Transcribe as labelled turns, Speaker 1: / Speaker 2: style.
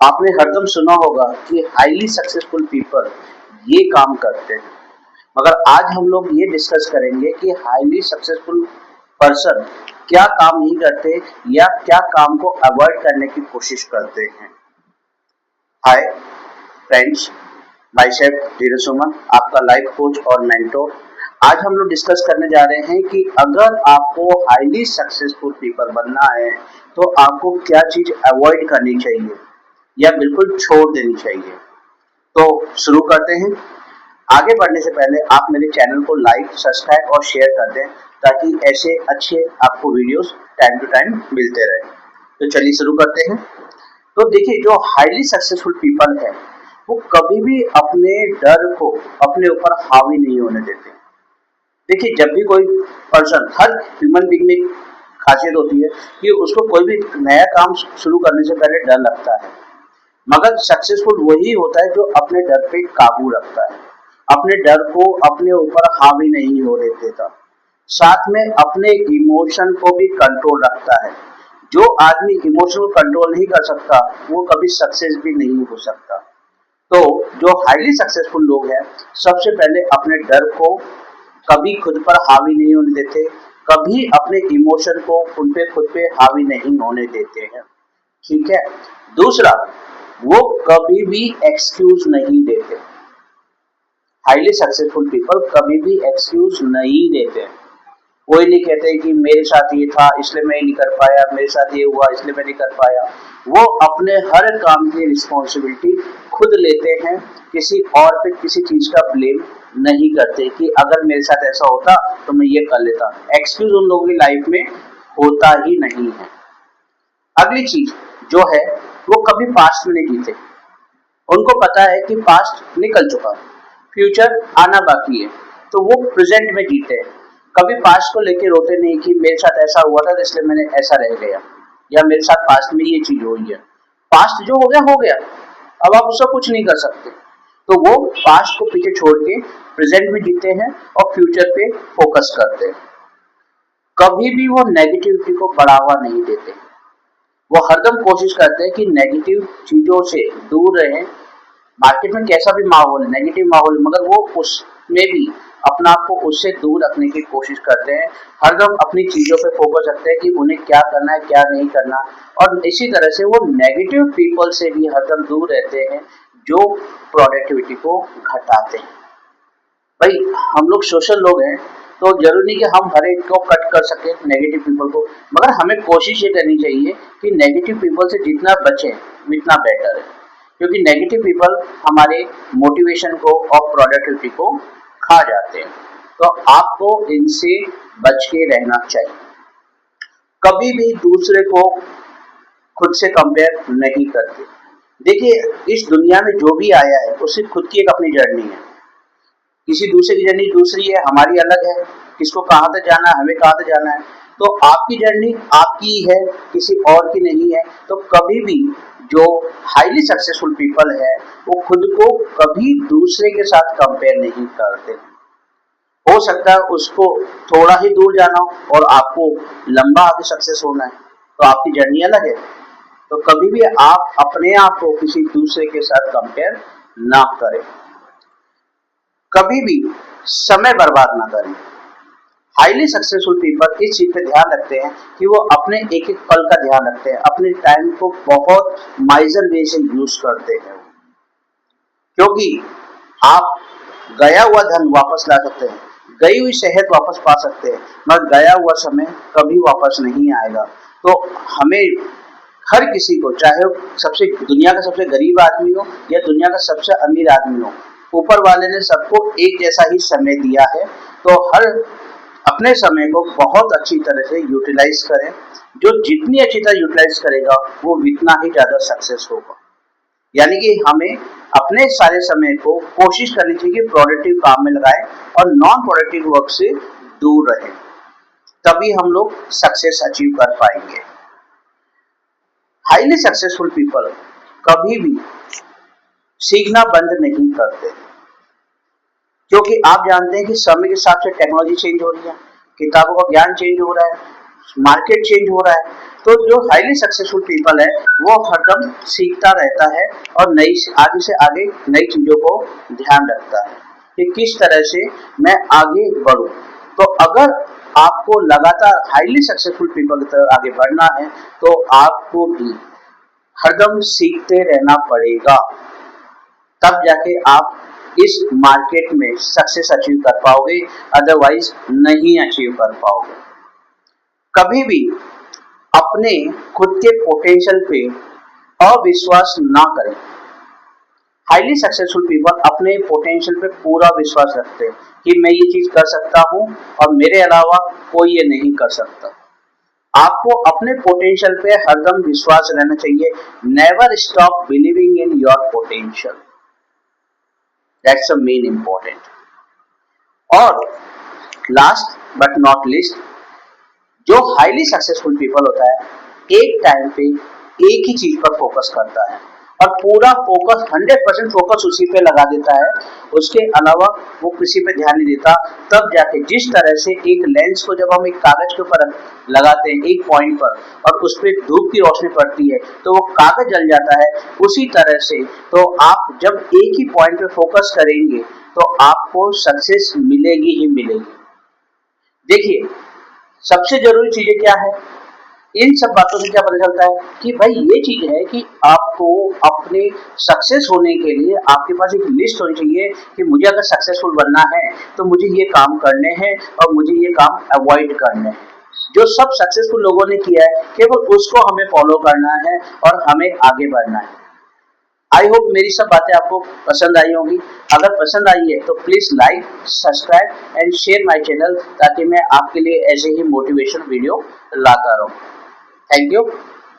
Speaker 1: आपने हरदम सुना होगा कि हाईली सक्सेसफुल पीपल ये काम करते हैं, मगर आज हम लोग ये डिस्कस करेंगे कि हाईली सक्सेसफुल पर्सन क्या काम नहीं करते या क्या काम को अवॉइड करने की कोशिश करते हैं। हाय फ्रेंड्स, माई सेल्फ धीरज सुमन, आपका लाइफ कोच और मेंटोर। आज हम लोग डिस्कस करने जा रहे हैं कि अगर आपको हाईली सक्सेसफुल पीपल बनना है तो आपको क्या चीज अवॉइड करनी चाहिए या बिल्कुल छोड़ देनी चाहिए। तो शुरू करते हैं। आगे बढ़ने से पहले आप मेरे चैनल को लाइक, सब्सक्राइब और शेयर कर दें ताकि ऐसे अच्छे आपको वीडियोस टाइम टू टाइम मिलते रहे। तो चलिए शुरू करते हैं। तो देखिए, जो हाईली सक्सेसफुल पीपल है वो कभी भी अपने डर को अपने ऊपर हावी नहीं होने देते। देखिए, जब भी कोई पर्सन, हर ह्यूमन बीइंग में खासियत होती है कि उसको कोई भी नया काम शुरू करने से पहले डर लगता है, मगर सक्सेसफुल वही होता है जो अपने डर पे काबू रखता है, अपने डर को अपने ऊपर हावी नहीं होने देता, साथ में अपने इमोशन को भी कंट्रोल रखता है। जो आदमी इमोशन को कंट्रोल नहीं कर सकता वो कभी सक्सेस भी नहीं हो सकता। तो जो हाईली सक्सेसफुल लोग हैं, सबसे पहले अपने डर को कभी खुद पर हावी नहीं होने देते, कभी अपने इमोशन को उन पे खुद पे हावी नहीं होने देते हैं। ठीक है। दूसरा, वो कभी भी एक्सक्यूज नहीं देते। हाईली सक्सेसफुल पीपल कभी भी एक्सक्यूज नहीं देते। कोई नहीं कहते कि मेरे साथ ये था इसलिए मैं नहीं कर पाया, मेरे साथ ये हुआ इसलिए मैं नहीं कर पाया। वो अपने हर काम की रिस्पॉन्सिबिलिटी खुद लेते हैं, किसी और पे किसी चीज का ब्लेम नहीं करते कि अगर मेरे साथ ऐसा होता तो मैं ये कर लेता। एक्सक्यूज उन लोगों की लाइफ में होता ही नहीं है। अगली चीज जो है, वो कभी पास्ट में नहीं जीते। उनको पता है कि पास्ट निकल चुका, फ्यूचर आना बाकी है, तो वो प्रेजेंट में जीते हैं। कभी पास्ट को लेके रोते नहीं कि मेरे साथ ऐसा हुआ था इसलिए मैंने ऐसा रह गया, या मेरे साथ पास्ट में ये चीज हुई है। पास्ट जो हो गया, अब आप उसका कुछ नहीं कर सकते। तो वो पास्ट को पीछे छोड़ के प्रेजेंट में जीते हैं और फ्यूचर पे फोकस करते हैं। कभी भी वो नेगेटिविटी को बढ़ावा नहीं देते। वो हरदम कोशिश करते हैं कि नेगेटिव चीजों से दूर रहें। मार्केट में कैसा भी माहौल, नेगेटिव माहौल, मगर वो उसमें भी अपना आप को उससे दूर रखने की कोशिश करते हैं। हरदम अपनी चीजों पे फोकस रखते हैं कि उन्हें क्या करना है क्या नहीं करना, और इसी तरह से वो नेगेटिव पीपल से भी हरदम दूर रहते हैं जो प्रोडक्टिविटी को घटाते हैं। भाई, हम लोग सोशल लोग हैं, तो जरूरी नहीं कि हम हर एक को कट कर सके नेगेटिव पीपल को, मगर हमें कोशिश ये करनी चाहिए कि नेगेटिव पीपल से जितना बचें उतना बेटर है, क्योंकि नेगेटिव पीपल हमारे मोटिवेशन को और प्रोडक्टिविटी को खा जाते हैं। तो आपको इनसे बच के रहना चाहिए। कभी भी दूसरे को खुद से कंपेयर नहीं करते। देखिए, इस दुनिया में जो भी आया है उसकी खुद की एक अपनी जर्नी है। किसी दूसरे की जर्नी दूसरी है, हमारी अलग है। किसको कहाँ तक जाना है, हमें कहाँ तक जाना है। तो आपकी जर्नी आपकी है, किसी और की नहीं है। तो कभी भी जो हाईली सक्सेसफुल पीपल है वो खुद को कभी दूसरे के साथ कंपेयर नहीं करते। हो सकता है उसको थोड़ा ही दूर जाना हो और आपको लंबा आगे सक्सेस होना है, तो आपकी जर्नी अलग है। तो कभी भी आप अपने आप को किसी दूसरे के साथ कंपेयर ना करें। कभी भी समय बर्बाद ना करें। हाईली सक्सेसफुल पीपल इस चीज पे ध्यान रखते हैं कि वो अपने एक एक पल का ध्यान रखते हैं, अपने टाइम को बहुत माइजर वे से यूज करते हैं, क्योंकि आप गया हुआ धन वापस ला सकते हैं, गई हुई सेहत वापस पा सकते हैं, मगर गया हुआ समय कभी वापस नहीं आएगा। तो हमें हर किसी को, चाहे वो सबसे दुनिया का सबसे गरीब आदमी हो या दुनिया का सबसे अमीर आदमी हो, ऊपर वाले ने सबको एक जैसा ही समय दिया है। तो हर अपने समय को बहुत अच्छी तरह से यूटिलाइज करें। जो जितनी अच्छी तरह यूटिलाइज करेगा वो उतना ही ज्यादा सक्सेस होगा। यानी कि हमें अपने सारे समय को कोशिश करनी चाहिए कि प्रोडक्टिव काम में लगाएं और नॉन प्रोडक्टिव वर्क से दूर रहें, तभी हम लोग सक्सेस अचीव कर पाएंगे। हाईली सक्सेसफुल पीपल कभी भी सीखना बंद नहीं करते, क्योंकि आप जानते हैं कि समय के साथ से टेक्नोलॉजी चेंज हो रही है, किताबों का ज्ञान चेंज हो रहा है, मार्केट चेंज हो रहा है। तो जो हाईली सक्सेसफुल पीपल है वो हरदम सीखता रहता है और आगे से आगे नई चीजों को ध्यान रखता है कि किस तरह से मैं आगे बढ़ूं। तो अगर आपको लगातार हाईली सक्सेसफुल पीपल की तरफ आगे बढ़ना है तो आपको भी हरदम सीखते रहना पड़ेगा, तब जाके आप इस मार्केट में सक्सेस अचीव कर पाओगे, अदरवाइज नहीं अचीव कर पाओगे। कभी भी अपने खुद के पोटेंशियल पे अविश्वास ना करें। हाईली सक्सेसफुल पीपल अपने पोटेंशियल पे पूरा विश्वास रखते हैं कि मैं ये चीज कर सकता हूँ और मेरे अलावा कोई ये नहीं कर सकता। आपको अपने पोटेंशियल पे हरदम विश्वास रहना चाहिए। Never stop believing in your potential, that's a main important. और लास्ट बट नॉट लिस्ट, जो हाईली सक्सेसफुल पीपल होता है एक टाइम पे एक ही चीज पर फोकस करता है और पूरा फोकस 100% फोकस उसी पे लगा देता है, उसके अलावा वो किसी पे ध्यान नहीं देता। तब जाके जिस तरह से एक लेंस को जब हम एक कागज के ऊपर लगाते हैं एक पॉइंट पर और उस पर धूप की रोशनी पड़ती है तो वो कागज जल जाता है, उसी तरह से तो आप जब एक ही पॉइंट पे फोकस करेंगे तो आपको सक्सेस मिलेगी ही मिलेगी। देखिए, सबसे जरूरी चीजें क्या है, इन सब बातों से क्या पता चलता है कि भाई ये चीज है कि आपको अपने सक्सेस होने के लिए आपके पास एक लिस्ट होनी चाहिए कि मुझे अगर सक्सेसफुल बनना है तो मुझे ये काम करने हैं और मुझे ये काम अवॉइड करने हैं। जो सब सक्सेसफुल लोगों ने किया है केवल उसको हमें फॉलो करना है और हमें आगे बढ़ना है। आई होप मेरी सब बातें आपको पसंद आई होंगी। अगर पसंद आई है तो please like, subscribe and share my channel, ताकि मैं आपके लिए ऐसे ही मोटिवेशन वीडियो लाता रहूं। Thank you.